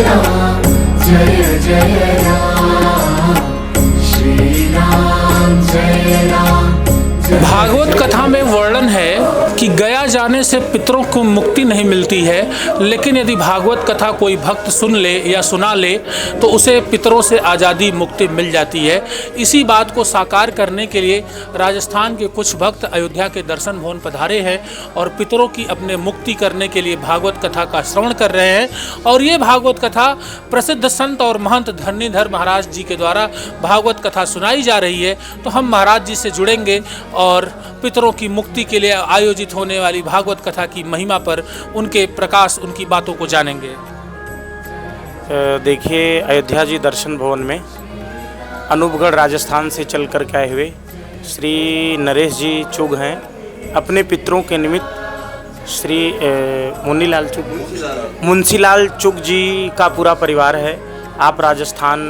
राम जय जय राम, श्री राम जय राम। भागवत कथा में वर्णन है कि गया जाने से पितरों को मुक्ति नहीं मिलती है, लेकिन यदि भागवत कथा कोई भक्त सुन ले या सुना ले तो उसे पितरों से आज़ादी मुक्ति मिल जाती है। इसी बात को साकार करने के लिए राजस्थान के कुछ भक्त अयोध्या के दर्शन भवन पधारे हैं और पितरों की अपने मुक्ति करने के लिए भागवत कथा का श्रवण कर रहे हैं। और ये भागवत कथा प्रसिद्ध संत और महंत धरणीधर महाराज जी के द्वारा भागवत कथा सुनाई जा रही है। तो हम महाराज जी से जुड़ेंगे और पितरों की मुक्ति के लिए आयोजित होने वाली भागवत कथा की महिमा पर उनके प्रकाश, उनकी बातों को जानेंगे। देखिए, अयोध्या जी दर्शन भवन में अनूपगढ़ राजस्थान से चल कर के आए हुए श्री नरेश जी चुग हैं। अपने पितरों के निमित्त श्री मुंशीलाल चुग जी का पूरा परिवार है। आप राजस्थान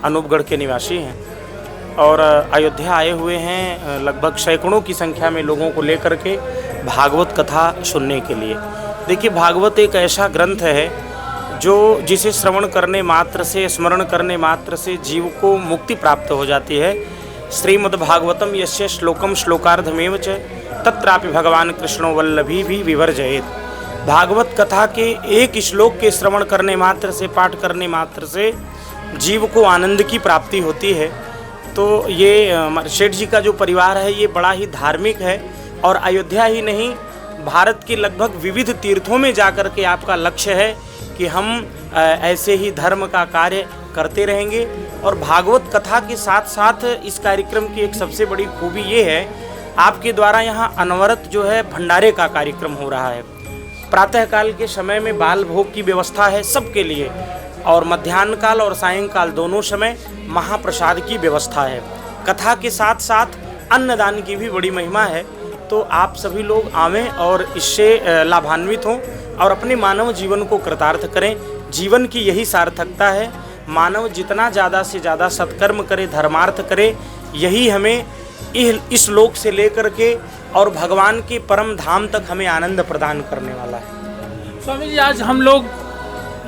अनूपगढ़ के निवासी हैं और अयोध्या आए हुए हैं लगभग सैकड़ों की संख्या में लोगों को लेकर के भागवत कथा सुनने के लिए। देखिए, भागवत एक ऐसा ग्रंथ है जिसे श्रवण करने मात्र से, स्मरण करने मात्र से जीव को मुक्ति प्राप्त हो जाती है। श्रीमद्भागवतम यस्य श्लोकम श्लोकार्धमेव च तत्रापि भगवान कृष्णो वल्लभी भी विवर्जयेत। भागवत कथा के एक श्लोक के श्रवण करने मात्र से, पाठ करने मात्र से जीव को आनंद की प्राप्ति होती है। तो ये सेठ जी का जो परिवार है ये बड़ा ही धार्मिक है और अयोध्या ही नहीं, भारत के लगभग विविध तीर्थों में जाकर के आपका लक्ष्य है कि हम ऐसे ही धर्म का कार्य करते रहेंगे। और भागवत कथा के साथ साथ इस कार्यक्रम की एक सबसे बड़ी खूबी ये है, आपके द्वारा यहाँ अनवरत जो है भंडारे का कार्यक्रम हो रहा है। प्रातःकाल के समय में बाल भोग की व्यवस्था है सबके लिए और मध्याह्न काल और सायंकाल दोनों समय महाप्रसाद की व्यवस्था है। कथा के साथ साथ अन्नदान की भी बड़ी महिमा है। तो आप सभी लोग आवें और इससे लाभान्वित हों और अपने मानव जीवन को कृतार्थ करें। जीवन की यही सार्थकता है। मानव जितना ज़्यादा से ज़्यादा सत्कर्म करे, धर्मार्थ करे, यही हमें इस लोक से लेकर के और भगवान के परम धाम तक हमें आनंद प्रदान करने वाला है। स्वामी जी, आज हम लोग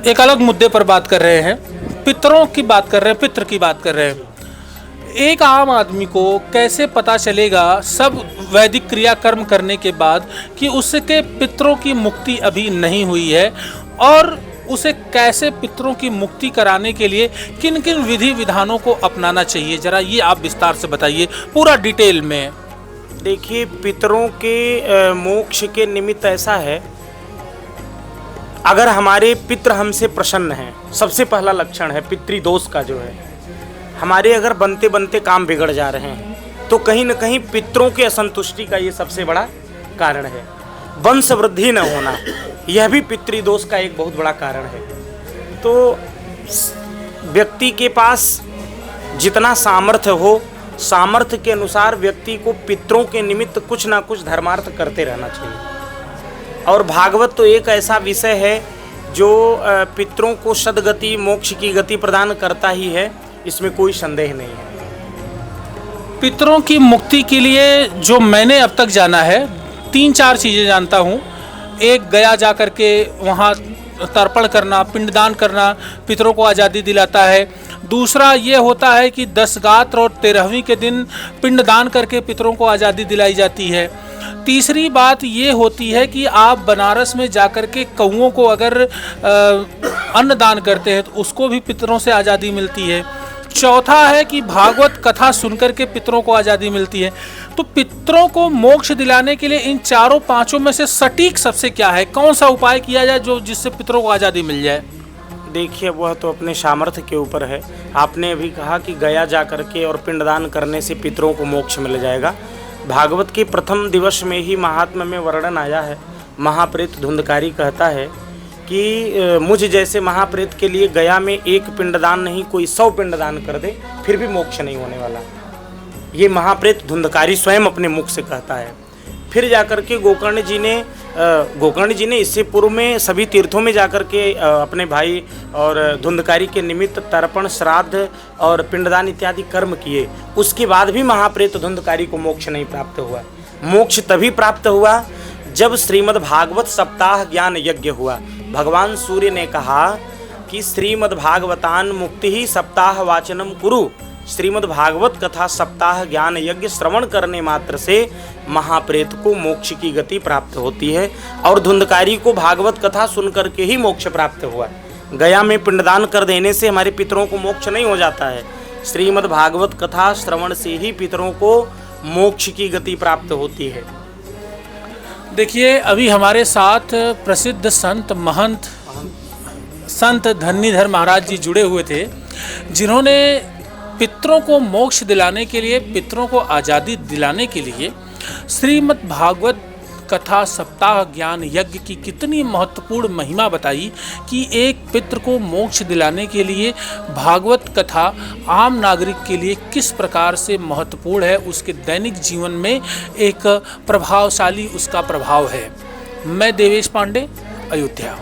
एक अलग मुद्दे पर बात कर रहे हैं, पितरों की बात कर रहे हैं, पितृ की बात कर रहे हैं। एक आम आदमी को कैसे पता चलेगा सब वैदिक क्रियाकर्म करने के बाद कि उसके पितरों की मुक्ति अभी नहीं हुई है, और उसे कैसे पितरों की मुक्ति कराने के लिए किन किन विधि विधानों को अपनाना चाहिए, जरा ये आप विस्तार से बताइए पूरा डिटेल में। देखिए, पितरों के मोक्ष के निमित्त ऐसा है, अगर हमारे पितृ हमसे प्रसन्न हैं, सबसे पहला लक्षण है पितृदोष का जो है, हमारे अगर बनते बनते काम बिगड़ जा रहे हैं तो कहीं न कहीं पितरों के असंतुष्टि का ये सबसे बड़ा कारण है। वंश वृद्धि न होना, यह भी पितृदोष का एक बहुत बड़ा कारण है। तो व्यक्ति के पास जितना सामर्थ्य हो, सामर्थ्य के अनुसार व्यक्ति को पितरों के निमित्त कुछ ना कुछ धर्मार्थ करते रहना चाहिए। और भागवत तो एक ऐसा विषय है जो पितरों को सद्गति, मोक्ष की गति प्रदान करता ही है, इसमें कोई संदेह नहीं है। पितरों की मुक्ति के लिए जो मैंने अब तक जाना है, 3-4 चीज़ें जानता हूँ। एक, गया जा कर के वहाँ तर्पण करना, पिंडदान करना पितरों को आज़ादी दिलाता है। दूसरा ये होता है कि 10 गात्र और 13वीं के दिन पिंडदान करके पितरों को आज़ादी दिलाई जाती है। तीसरी बात ये होती है कि आप बनारस में जाकर के कौओं को अगर अन्नदान करते हैं तो उसको भी पितरों से आज़ादी मिलती है। चौथा है कि भागवत कथा सुनकर के पितरों को आज़ादी मिलती है। तो पितरों को मोक्ष दिलाने के लिए इन चारों पांचों में से सटीक सबसे क्या है, कौन सा उपाय किया जाए जिससे पितरों को आज़ादी मिल जाए? देखिए, वह तो अपने सामर्थ्य के ऊपर है। आपने अभी कहा कि गया जा करके और पिंडदान करने से पितरों को मोक्ष मिल जाएगा। भागवत के प्रथम दिवस में ही महात्म्य में वर्णन आया है। महाप्रेत धुंधकारी कहता है कि मुझ जैसे महाप्रेत के लिए गया में एक पिंडदान नहीं, कोई 100 पिंडदान कर दे फिर भी मोक्ष नहीं होने वाला। ये महाप्रेत धुंधकारी स्वयं अपने मुख से कहता है। फिर जाकर के गोकर्ण जी ने इससे पूर्व में सभी तीर्थों में जाकर के अपने भाई और धुंधकारी के निमित्त तर्पण, श्राद्ध और पिंडदान इत्यादि कर्म किए। उसके बाद भी महाप्रेत धुंधकारी को मोक्ष नहीं प्राप्त हुआ। मोक्ष तभी प्राप्त हुआ जब श्रीमद् भागवत सप्ताह ज्ञान यज्ञ हुआ। भगवान सूर्य ने कहा कि श्रीमद्भागवतान मुक्ति ही सप्ताह वाचनम कुरु, श्रीमद् भागवत कथा सप्ताह ज्ञान यज्ञ श्रवण करने मात्र से महाप्रेत को मोक्ष की गति प्राप्त होती है। और धुंधकारी को भागवत कथा सुन करके ही मोक्ष प्राप्त हुआ। गया में पिंडदान कर देने से हमारे पितरों को मोक्ष नहीं हो जाता है, श्रीमद् भागवत कथा श्रवण से ही पितरों को मोक्ष की गति प्राप्त होती है। देखिए, अभी हमारे साथ प्रसिद्ध संत महंत संत धन्नीधर महाराज जी जुड़े हुए थे, जिन्होंने पितरों को मोक्ष दिलाने के लिए, पितरों को आज़ादी दिलाने के लिए श्रीमद् भागवत कथा सप्ताह ज्ञान यज्ञ की कितनी महत्वपूर्ण महिमा बताई कि एक पितृ को मोक्ष दिलाने के लिए भागवत कथा आम नागरिक के लिए किस प्रकार से महत्वपूर्ण है, उसके दैनिक जीवन में एक प्रभावशाली उसका प्रभाव है। मैं देवेश पांडे, अयोध्या।